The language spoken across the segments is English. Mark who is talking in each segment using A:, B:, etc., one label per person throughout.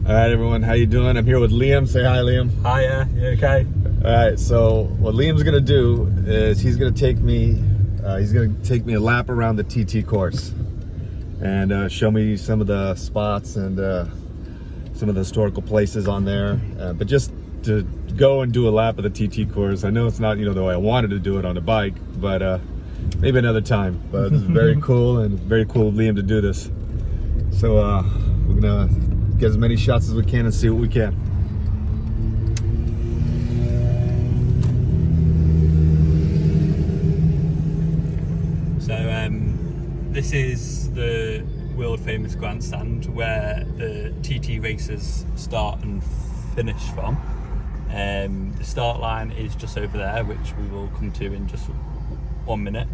A: All right, everyone, how you doing? I'm here with Liam. Say hi, Liam.
B: Hiya, you okay?
A: All right, so what Liam's gonna do is he's gonna take me a lap around the TT course and show me some of the spots and some of the historical places on there. But just to go and do a lap of the TT course, I know it's not the way I wanted to do it on a bike, but maybe another time. But this is very cool, and it's very cool of Liam to do this. So we're gonna get as many shots as we can and see what we can.
B: So this is the world famous grandstand where the TT races start and finish from. The start line is just over there, which we will come to in just 1 minute.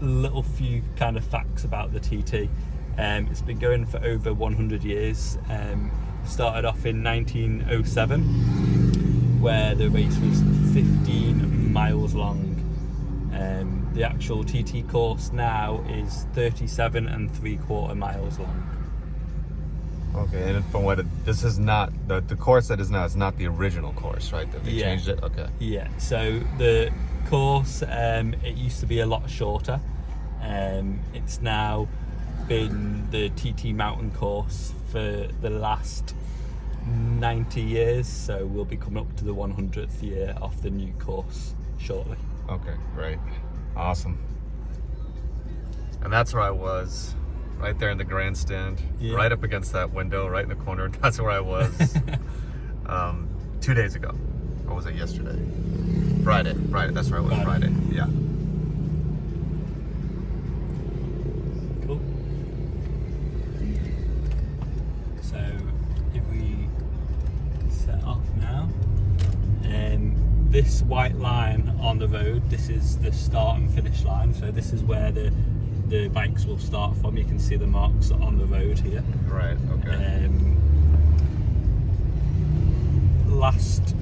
B: Little few kind of facts about the TT. It's been going for over 100 years. Started off in 1907, where the race was 15 miles long. The actual TT course now is 37.75 miles long.
A: Okay, and from what this is not the course that is now is not the original course, right? That they changed it. Okay.
B: Yeah. So the course it used to be a lot shorter. It's now been the TT mountain course for the last 90 years. So we'll be coming up to the 100th year of the new course shortly.
A: Okay, great, awesome. And that's where I was. Right there in the grandstand, right up against that window, right in the corner. That's where I was 2 days ago. Or was it yesterday? Friday, that's where I was, Friday. Yeah.
B: Cool. So if we set off now, this white line on the road, this is the start and finish line. So this is where the bikes will start from. You can see the marks on the road here.
A: Right, okay.
B: Last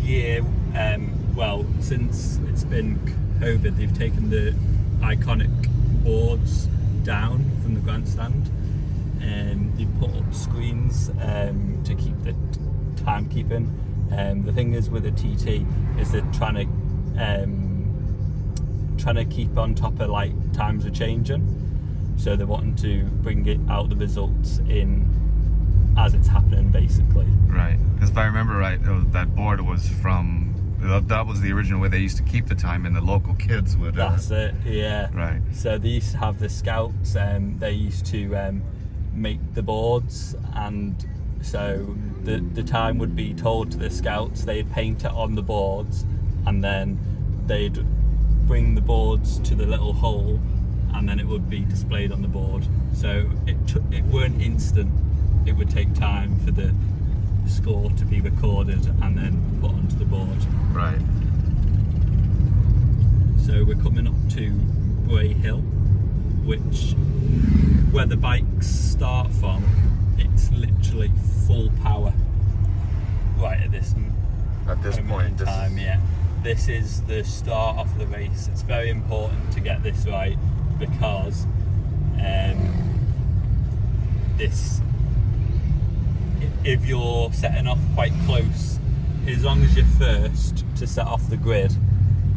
B: year, well, since it's been COVID, they've taken the iconic boards down from the grandstand, and they've put up screens to keep the timekeeping. The thing is with the TT is they're trying to keep on top of like times are changing, so they're wanting to bring it out the results in as it's happening, basically.
A: Right, because if I remember right, that board was that was the original way they used to keep the time, and the local kids would
B: That's it, yeah.
A: Right.
B: So they used to have the scouts, they used to make the boards, and so the time would be told to the scouts. They'd paint it on the boards, and then they'd bring the boards to the little hole, and then it would be displayed on the board. So it weren't instant. It would take time for the score to be recorded and then put onto the board.
A: Right.
B: So we're coming up to Bray Hill, where the bikes start from. It's literally full power right at this
A: point
B: in time. Yeah. This is the start of the race. It's very important to get this right, because if you're setting off quite close, as long as you're first to set off the grid,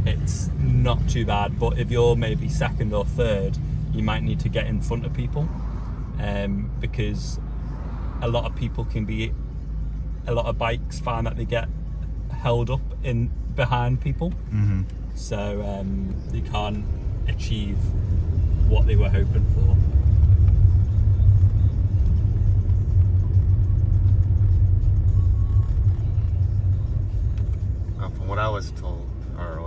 B: it's not too bad. But if you're maybe second or third, you might need to get in front of people, because a lot of bikes find that they get held up behind people.
A: Mm-hmm.
B: So they can't achieve what they were hoping for.
A: From what I was told, or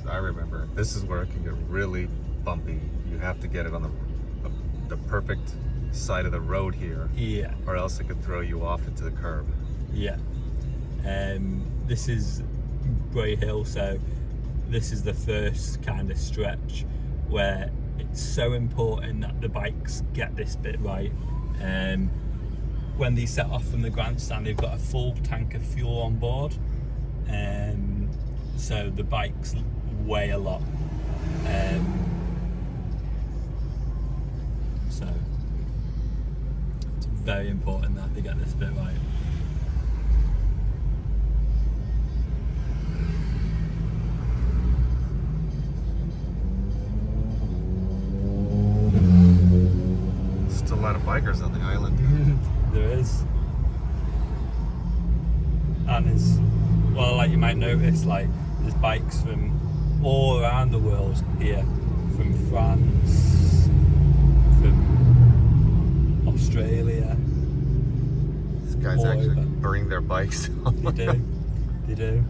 A: I remember, this is where it can get really bumpy. You have to get it on the perfect side of the road here, or else it could throw you off into the curb.
B: Yeah. This is Bray Hill, so this is the first kind of stretch where it's so important that the bikes get this bit right. When they set off from the grandstand, they've got a full tank of fuel on board, so the bikes weigh a lot. So very important that they get this bit right.
A: Still a lot of bikers on the island.
B: There is. And there's, well, like you might notice, like there's bikes from all around the world here, from France, from Australia.
A: These guys
B: all
A: actually
B: over.
A: bring their bikes.
B: They do. They do.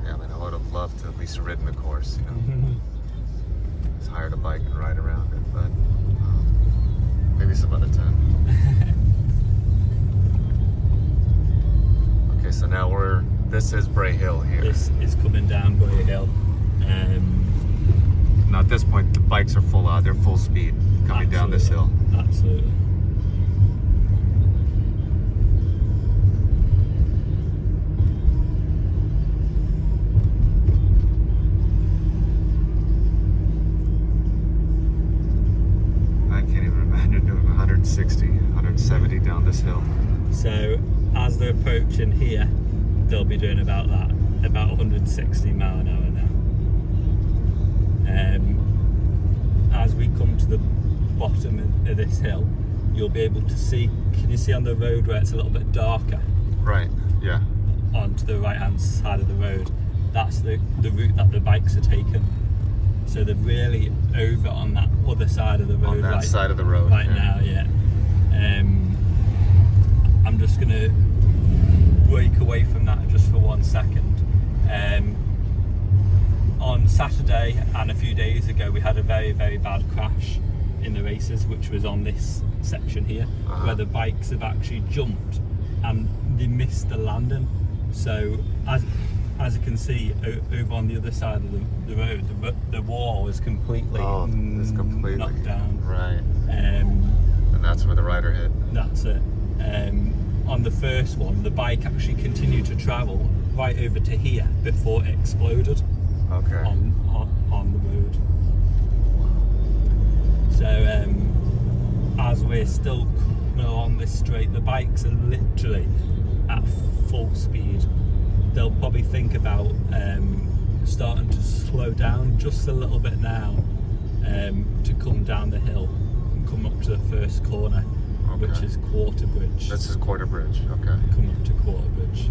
A: Yeah, I mean, I would have loved to at least ridden the course, you know. Just hired a bike and ride around it, but maybe some other time. Okay, so now this is Bray Hill here.
B: This is coming down Bray Hill.
A: Now at this point, the bikes are full out, they're full speed coming down this hill.
B: Absolutely.
A: I can't even imagine doing 160, 170 down this hill.
B: So as they're approaching here, they'll be doing about 160 mile an hour now. As we come to the bottom of this hill, you'll be able to see, can you see on the road where it's a little bit darker?
A: Right, yeah.
B: Onto the right hand side of the road, that's the route that the bikes are taking. So they're really over on that other side of the road.
A: On that side of the road.
B: Right now, yeah. I'm just going to break away from that just for 1 second. On Saturday and a few days ago, we had a very, very bad crash in the races, which was on this section here, where the bikes have actually jumped and they missed the landing. So as you can see over on the other side of the road, the wall is completely, knocked down.
A: Right. And that's where the rider hit.
B: That's it. On the first one, the bike actually continued to travel right over to here before it exploded.
A: Okay.
B: On the road. So as we're still coming along this straight, the bikes are literally at full speed. They'll probably think about starting to slow down just a little bit now to come down the hill and come up to the first corner, which is Quarterbridge.
A: This is Quarterbridge, okay.
B: Come up to Quarterbridge.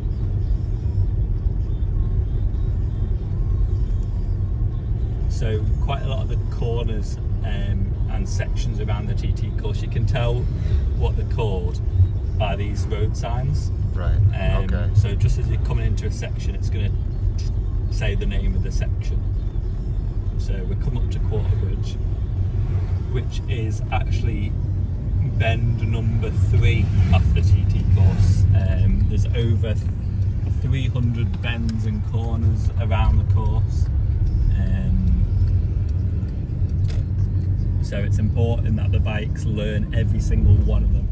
B: So quite a lot of the corners and sections around the TT course, you can tell what they're called by these road signs.
A: Right, okay.
B: So just as you're coming into a section, it's going to say the name of the section. So we come up to Quarterbridge, which is actually bend number 3 off the TT course. There's over 300 bends and corners around the course. So it's important that the bikes learn every single one of them